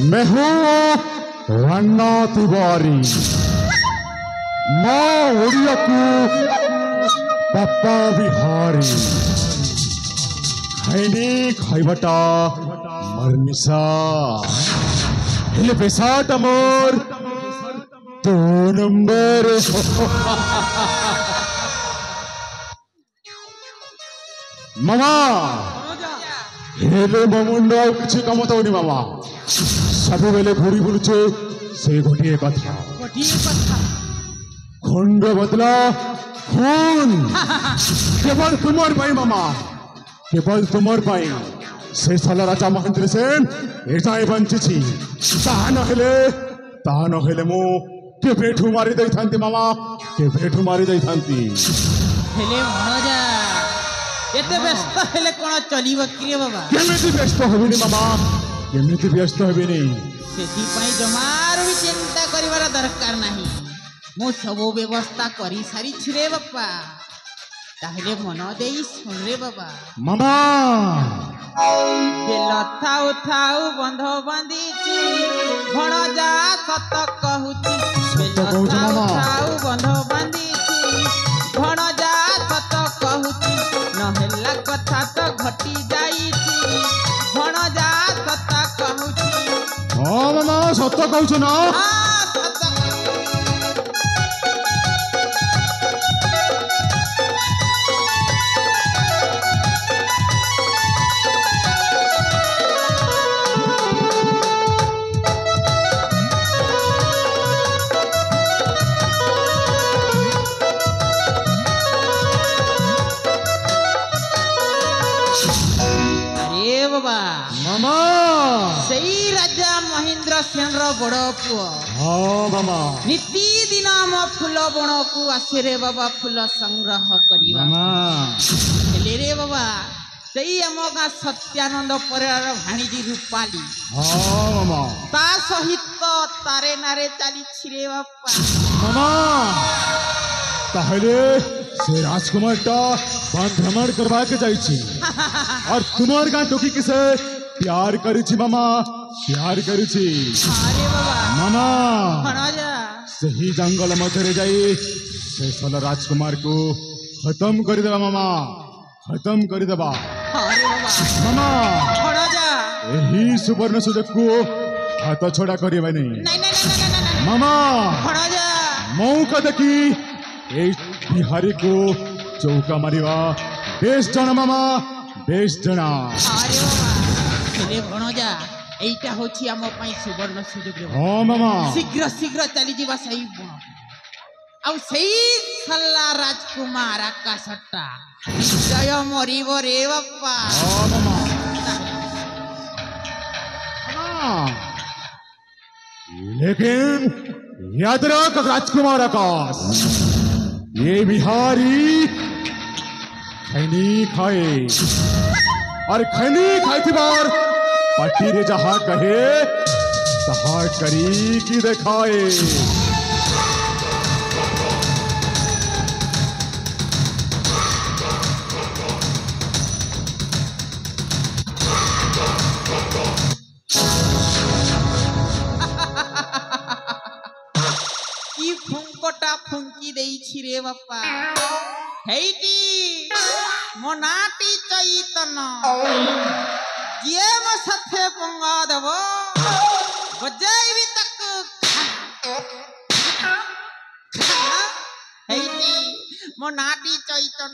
मैं हूँ रन्ना तिवारी। माँ ओडिया को पप्पा बिहारी। खैनी खाइबटा मरमिसा हेले पेशाट मोर 2 नंबर। मामा हेले ममुंड किसी कम तो नहीं मामा सब बेले घूरी बुलुचे से गोटे कथा खंड बदला खून केवल तुमर पाई मामा केवल तुमर पाई से साला राजा महेंद्र सेन एजाए बंची ता नहेले मु के पेठू मारी दई थांती मामा के पेठू मारी दई थांती हेले मनोजा एते व्यस्त हेले कोन चलीब कि रे बाबा केमिति व्यस्त होबिनी मामा केमिति व्यस्त होबिनी सेठी पई जमार भी चिंता करिवार दरकार नाही मु सब व्यवस्था करी सारी छिरे बापा ताहले मन देई सुन रे बाबा मामा बेल थाउ थाउ बंध बांधीची भणजा सत कहूची बेल थाउ थाउ बंध बांधीची भणजा सत कहूची नहेला कथा तो घटी जाईची भणजा सत कहूची हां मामा सत कहूछ ना हां सत मामा सही राजा महेंद्र सेन रो बड़ पुओ हां मामा नीति दिन म फूल बण को आसे रे बाबा फूल संग्रह करिवा मामा हेले रे बाबा सही हमका सत्यानंद परिवार भाणीजी रूपाली हां मामा ता सहित तारे नारे चाली छिरे बापा मामा ताहले से राजकुमार टा बांध भ्रमण करवा के जाई छी और तुम्हार गां टोकी किसे प्यार करी छी मामा प्यार करी छी अरे बाबा मामा भणजा सही जंगल मधरे जाई से साला राजकुमार को खत्म कर देबा मामा खत्म कर देबा अरे बाबा मामा भणजा यही सुवर्ण सुजक को हाथ छोड़ा करिबा नहीं नहीं मामा भणजा मौका देखी ए बिहारी को चौका मारिवा बेस जना मामा बेस जना अरे बाबा हेले भणजा एइटा होछि हम पई सुवर्ण सुजोग रे हां मामा शीघ्र शीघ्र चली जीवा सही बण आ सही सल्ला राजकुमार आकाशटा जय मरिब रे बापा हां मामा लेकिन याद रख राजकुमार आकाश ये बिहारी खैनी खाए और खैनी खाई थी बार पट्टी रे जहा कहे तहा करी की दिखाए की फुंकटा फुंकी देई छी रे बापा हेइटी मोनाटी चैतन जे म साथे पंगा देबो बजाइबी तक हेइटी मोनाटी चैतन